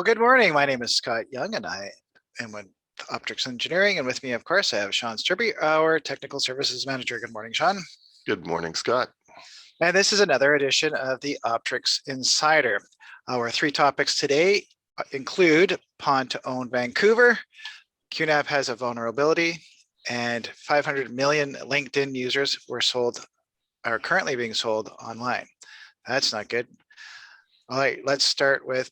Good morning. My name is Scott Young, and I am with Optrics Engineering. And with me, of course, I have Sean Sturby, our Technical Services Manager. Good morning, Sean. Good morning, Scott. And this is another edition of the Optrics Insider. Our three topics today include Pwn2Own Vancouver, QNAP has a vulnerability, and 500 million LinkedIn users are currently being sold online. That's not good. All right, let's start with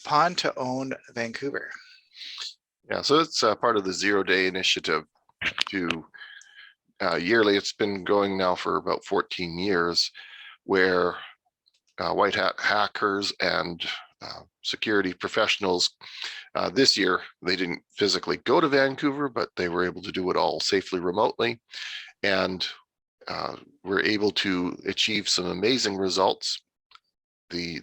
Pwn2Own Vancouver. Yeah, so it's part of the 0-day initiative to yearly. It's been going now for about 14 years, where white hat hackers and security professionals this year, they didn't physically go to Vancouver, but they were able to do it all safely remotely, and were able to achieve some amazing results.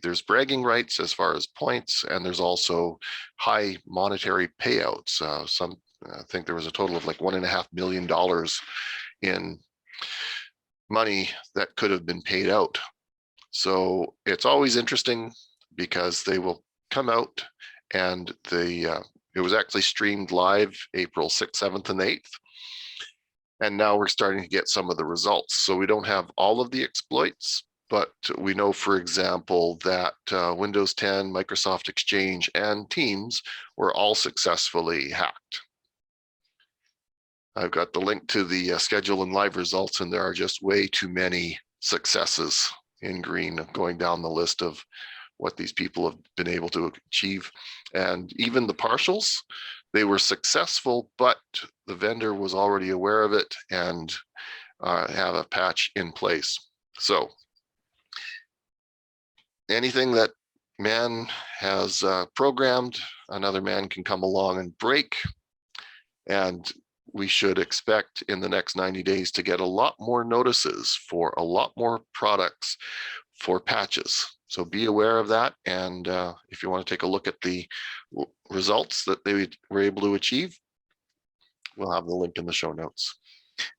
There's bragging rights as far as points, and there's also high monetary payouts. I think there was a total of like $1.5 million in money that could have been paid out. So it's always interesting because they will come out, and it was actually streamed live April 6th, 7th, and 8th. And now we're starting to get some of the results. So we don't have all of the exploits, but we know, for example, that Windows 10, Microsoft Exchange, and Teams were all successfully hacked. I've got the link to the schedule and live results, and there are just way too many successes in green going down the list of what these people have been able to achieve. And even the partials, they were successful, but the vendor was already aware of it and have a patch in place. So anything that man has programmed, another man can come along and break. And we should expect in the next 90 days to get a lot more notices for a lot more products for patches. So be aware of that. And if you want to take a look at the results that they were able to achieve, we'll have the link in the show notes.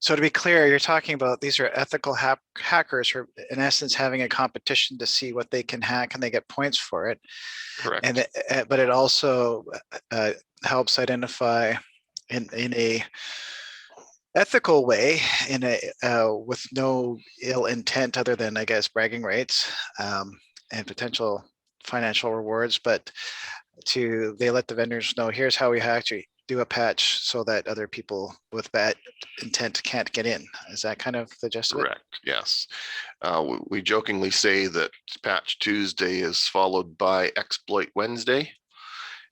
So to be clear, you're talking about these are ethical hackers who are in essence having a competition to see what they can hack, and they get points for it. Correct. And but it also helps identify in a ethical way, with no ill intent other than, I guess, bragging rights and potential financial rewards. But they let the vendors know, here's how we actually do a patch so that other people with bad intent can't get in. Is that kind of the gist of it? Correct, yes. We jokingly say that Patch Tuesday is followed by Exploit Wednesday.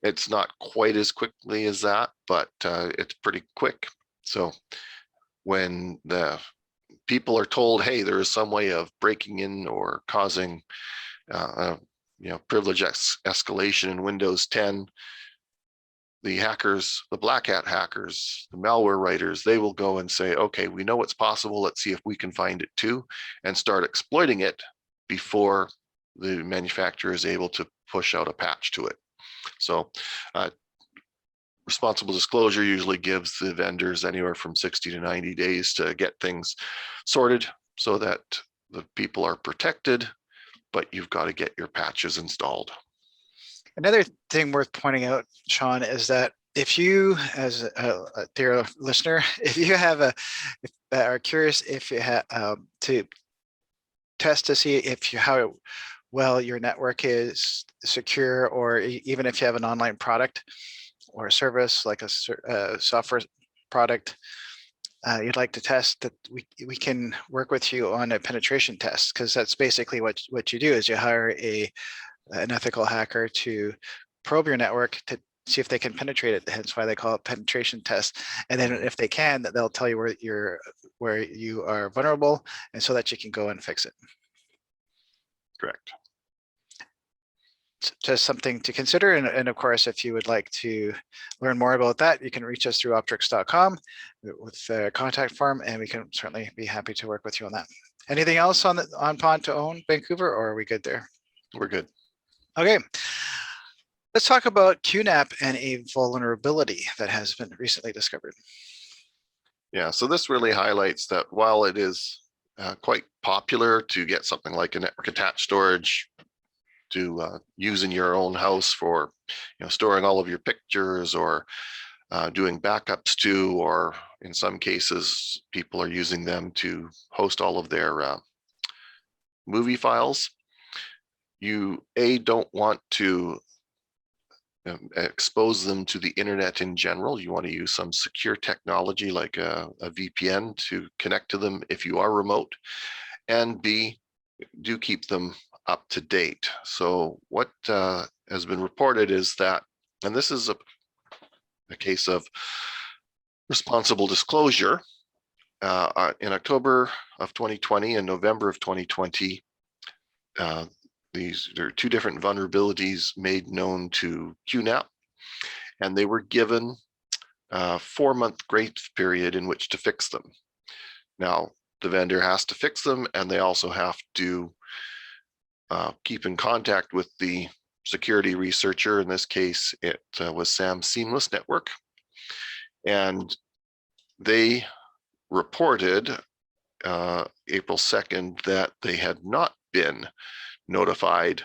It's not quite as quickly as that, but it's pretty quick. So when the people are told, hey, there is some way of breaking in or causing privilege escalation in Windows 10, the hackers, the black hat hackers, the malware writers, they will go and say, okay, we know it's possible. Let's see if we can find it too, and start exploiting it before the manufacturer is able to push out a patch to it. So responsible disclosure usually gives the vendors anywhere from 60 to 90 days to get things sorted so that the people are protected, but you've got to get your patches installed. Another thing worth pointing out, Sean, is that if you, as a dear listener, if you are curious if you have to test to see how well your network is secure, or even if you have an online product or a service like a software product, you'd like to test, that we can work with you on a penetration test, because that's basically what you do is you hire an ethical hacker to probe your network to see if they can penetrate it, hence why they call it penetration test. And then if they can, they'll tell you where you are vulnerable, and so that you can go and fix it. Correct. Just something to consider. And of course, if you would like to learn more about that, you can reach us through optrics.com with the contact form, and we can certainly be happy to work with you on that. Anything else on Pwn2Own Vancouver, or are we good there? We're good. Okay. Let's talk about QNAP and a vulnerability that has been recently discovered. Yeah, so this really highlights that while it is quite popular to get something like a network attached storage to use in your own house for, storing all of your pictures, or doing backups to, or in some cases, people are using them to host all of their movie files. You don't want to expose them to the internet in general. You want to use some secure technology like a VPN to connect to them if you are remote, and B, do keep them up to date. So what has been reported is that, and this is a case of responsible disclosure, in October of 2020 and November of 2020, there are two different vulnerabilities made known to QNAP, and they were given a 4-month grace period in which to fix them. Now, the vendor has to fix them, and they also have to keep in contact with the security researcher. In this case, it was Sam Seamless Network, and they reported April 2nd that they had not been notified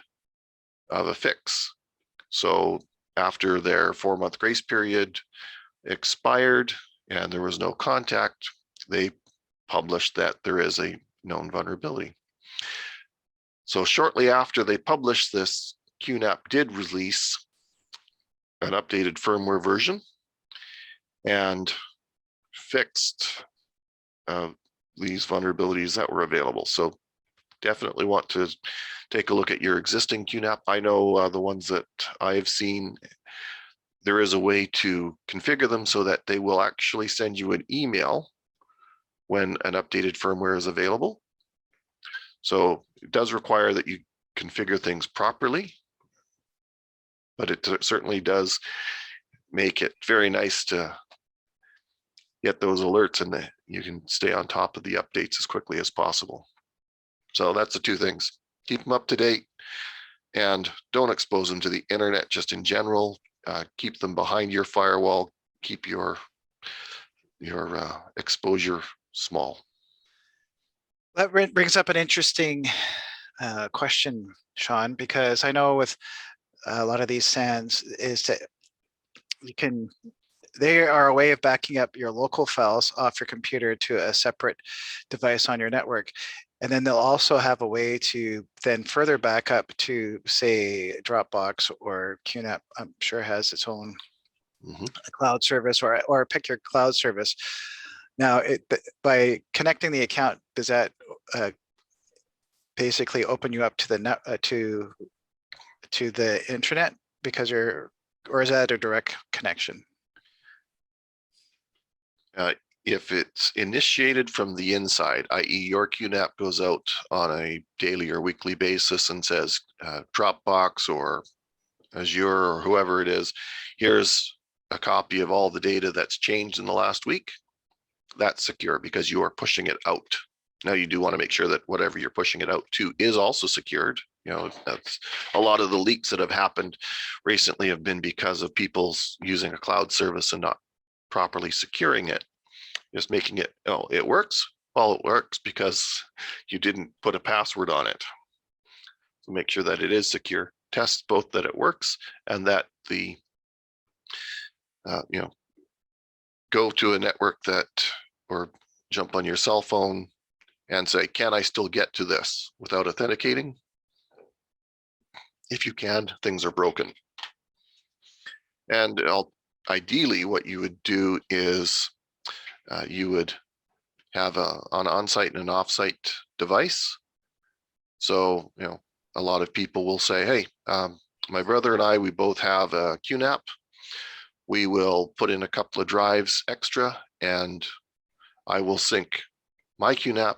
of a fix. So after their 4-month grace period expired and there was no contact, they published that there is a known vulnerability. So shortly after they published this, QNAP did release an updated firmware version and fixed these vulnerabilities that were available. So definitely want to take a look at your existing QNAP. I know the ones that I have seen, there is a way to configure them so that they will actually send you an email when an updated firmware is available. So it does require that you configure things properly, but it certainly does make it very nice to get those alerts, and you can stay on top of the updates as quickly as possible. So that's the two things. Keep them up to date and don't expose them to the internet just in general. Keep them behind your firewall. Keep your exposure small. That brings up an interesting question, Sean, because I know with a lot of these SANs is that they are a way of backing up your local files off your computer to a separate device on your network. And then they'll also have a way to then further back up to, say, Dropbox, or QNAP, I'm sure has its own cloud service, or pick your cloud service. Now, by connecting the account, does that basically open you up to the net, to the internet, because or is that a direct connection? If it's initiated from the inside, i.e. your QNAP goes out on a daily or weekly basis and says, Dropbox or Azure or whoever it is, here's a copy of all the data that's changed in the last week, that's secure because you are pushing it out. Now, you do want to make sure that whatever you're pushing it out to is also secured. That's a lot of the leaks that have happened recently have been because of people using a cloud service and not properly securing it. Just making it, it works. Well, it works because you didn't put a password on it. So make sure that it is secure. Test both that it works and that the, go to a network or jump on your cell phone and say, can I still get to this without authenticating? If you can, things are broken. And ideally, what you would do is you would have an on-site and an off-site device. So, a lot of people will say, hey, my brother and I, we both have a QNAP. We will put in a couple of drives extra, and I will sync my QNAP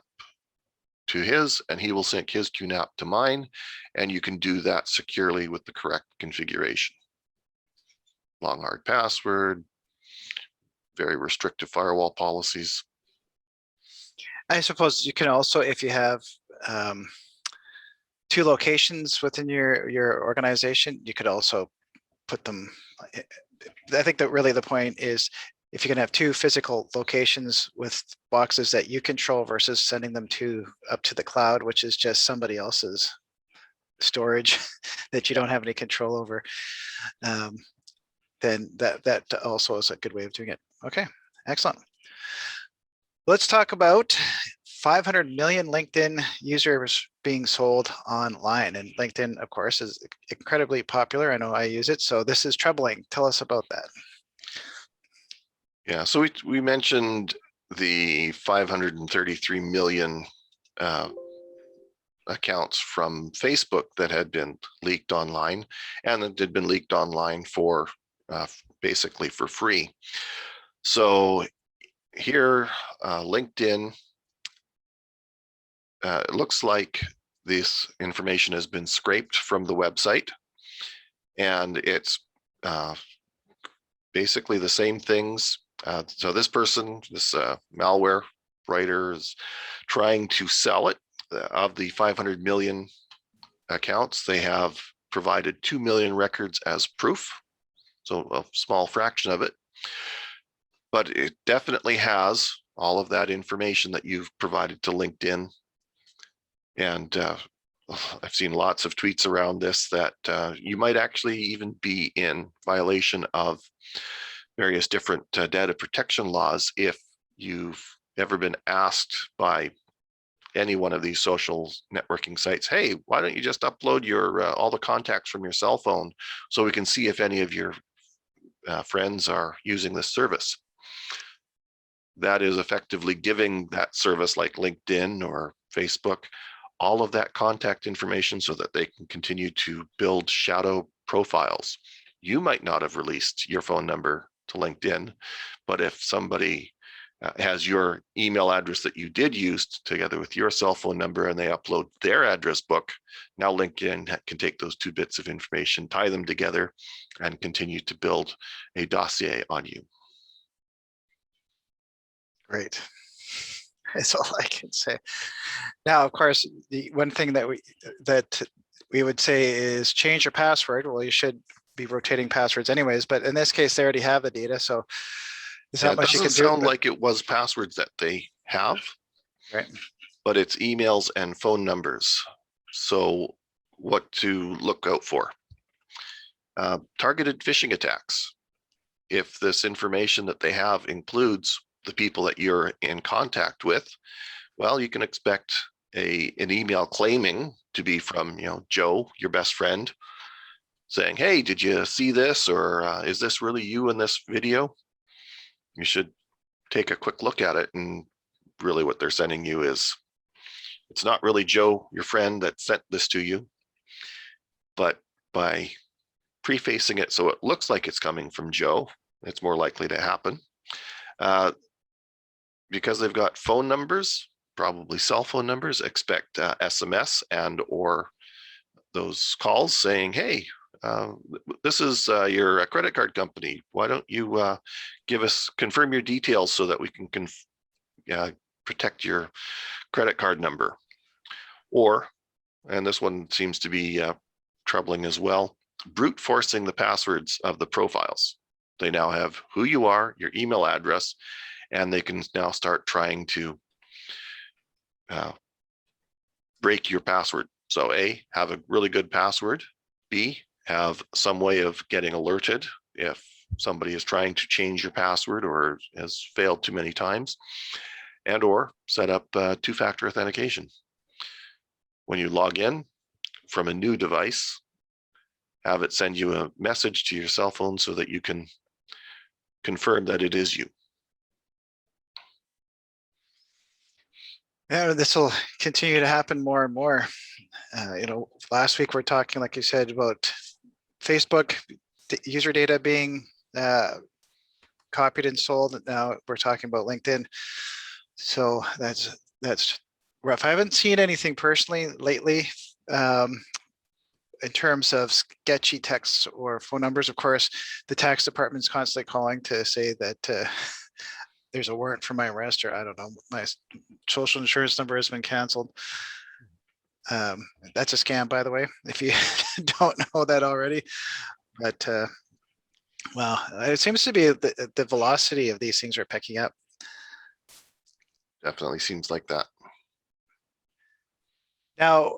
to his, and he will sync his QNAP to mine. And you can do that securely with the correct configuration. Long, hard password, very restrictive firewall policies. I suppose you can also, if you have two locations within your organization, you could also put them. I think that really the point is, if you can have two physical locations with boxes that you control versus sending them up to the cloud, which is just somebody else's storage that you don't have any control over, then that also is a good way of doing it. Okay, excellent. Let's talk about 500 million LinkedIn users being sold online. And LinkedIn, of course, is incredibly popular. I know I use it, so this is troubling. Tell us about that. Yeah, so we mentioned the 533 million accounts from Facebook that had been leaked online, and it had been leaked online for basically for free. So here, LinkedIn, it looks like this information has been scraped from the website, and it's basically the same things. So this person, this malware writer, is trying to sell it. Of the 500 million accounts, they have provided 2 million records as proof, so a small fraction of it, but it definitely has all of that information that you've provided to LinkedIn. And I've seen lots of tweets around this that you might actually even be in violation of various different data protection laws if you've ever been asked by any one of these social networking sites, hey, why don't you just upload your all the contacts from your cell phone so we can see if any of your friends are using this service. That is effectively giving that service like LinkedIn or Facebook all of that contact information so that they can continue to build shadow profiles. You might not have released your phone number to LinkedIn, but if somebody has your email address that you did use together with your cell phone number and they upload their address book, now LinkedIn can take those 2 bits of information, tie them together, and continue to build a dossier on you. Great. That's all I can say. Now, of course, the one thing that we would say is change your password. Well, you should be rotating passwords anyways, but in this case, they already have the data, so there's not much you can do. It doesn't sound like it was passwords that they have, right? But it's emails and phone numbers. So what to look out for? Targeted phishing attacks. If this information that they have includes the people that you're in contact with, well, you can expect an email claiming to be from, Joe, your best friend, saying, hey, did you see this? Or is this really you in this video? You should take a quick look at it. And really what they're sending you is, it's not really Joe, your friend, that sent this to you, but by prefacing it so it looks like it's coming from Joe, it's more likely to happen. Because they've got phone numbers, probably cell phone numbers, expect SMS and or those calls saying, hey, this is your credit card company. Why don't you confirm your details so that we can protect your credit card number? Or, and this one seems to be troubling as well, brute forcing the passwords of the profiles. They now have who you are, your email address, and they can now start trying to break your password. So A, have a really good password. B, have some way of getting alerted if somebody is trying to change your password or has failed too many times, and or set up two-factor authentication. When you log in from a new device, have it send you a message to your cell phone so that you can confirm that it is you. Yeah, this will continue to happen more and more. Last week we're talking, like you said, about Facebook user data being copied and sold. Now we're talking about LinkedIn. So that's rough. I haven't seen anything personally lately in terms of sketchy texts or phone numbers. Of course, the tax department's constantly calling to say that there's a warrant for my arrest, or I don't know, my social insurance number has been canceled. That's a scam, by the way, if you don't know that already. But well, it seems to be the velocity of these things are picking up. Definitely seems like that. Now,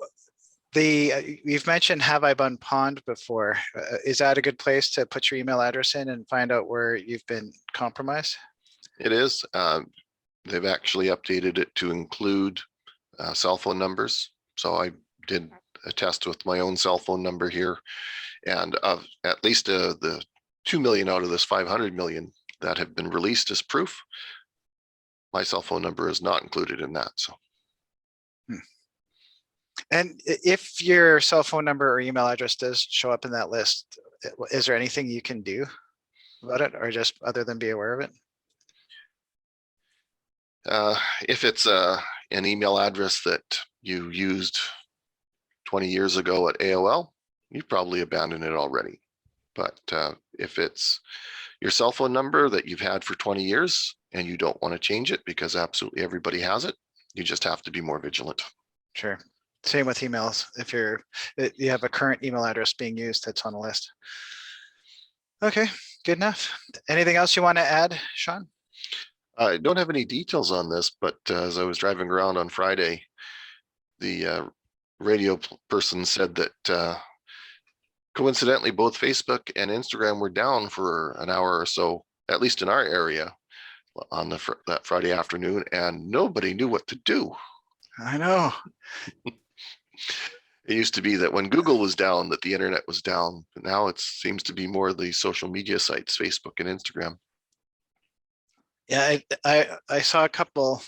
You've mentioned Have I Bun Pond before. Is that a good place to put your email address in and find out where you've been compromised? It is. They've actually updated it to include cell phone numbers. So I did a test with my own cell phone number here, and of at least the 2 million out of this 500 million that have been released as proof, my cell phone number is not included in that. So. And if your cell phone number or email address does show up in that list, is there anything you can do about it, or just other than be aware of it? If it's an email address that you used 20 years ago at AOL, you've probably abandoned it already. But if it's your cell phone number that you've had for 20 years and you don't want to change it because absolutely everybody has it, you just have to be more vigilant. Sure. Same with emails. If you have a current email address being used, that's on the list. Okay, good enough. Anything else you want to add, Sean? I don't have any details on this, but as I was driving around on Friday, the radio person said that coincidentally, both Facebook and Instagram were down for an hour or so, at least in our area, on that Friday afternoon, and nobody knew what to do. I know. It used to be that when Google was down, that the internet was down. But now it seems to be more the social media sites, Facebook and Instagram. Yeah, I saw a couple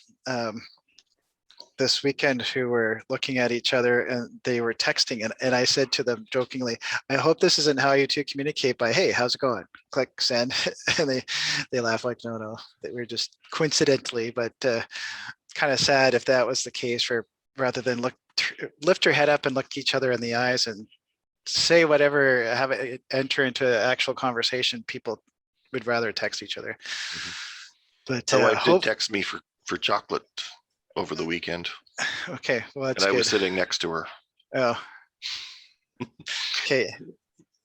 this weekend who were looking at each other and they were texting, and I said to them jokingly, I hope this isn't how you two communicate by, hey, how's it going? Click send. And they laugh like, no, that we're just coincidentally, but kind of sad if that was the case, for rather than lift your head up and look each other in the eyes and say whatever, have it enter into actual conversation, people would rather text each other. Mm-hmm. But my wife did text me for chocolate over the weekend. Okay, well, that's and I good. was sitting next to her. Oh, okay.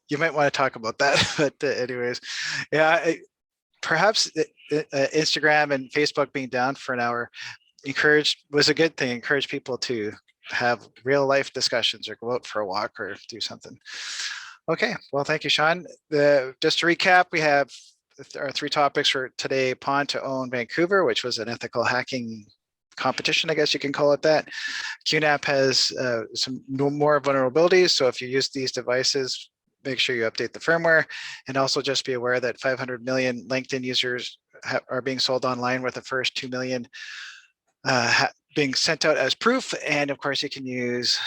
You might want to talk about that, but anyways, yeah, perhaps Instagram and Facebook being down for an hour was a good thing. Encourage people to have real life discussions or go out for a walk or do something. Okay, well, thank you, Sean. Just to recap, we have our 3 topics for today: Pwn2Own Vancouver, which was an ethical hacking competition, I guess you can call it that. QNAP has some more vulnerabilities, so if you use these devices, make sure you update the firmware, and also just be aware that 500 million LinkedIn users are being sold online, with the first 2 million being sent out as proof. And of course, you can use,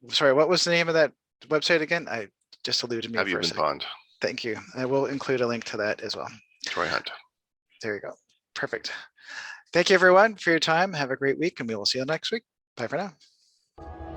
sorry, what was the name of that website again? I just eluded me. Have you been pwned? Thank you. I will include a link to that as well. Troy Hunt. There you go. Perfect. Thank you, everyone, for your time. Have a great week, and we will see you next week. Bye for now.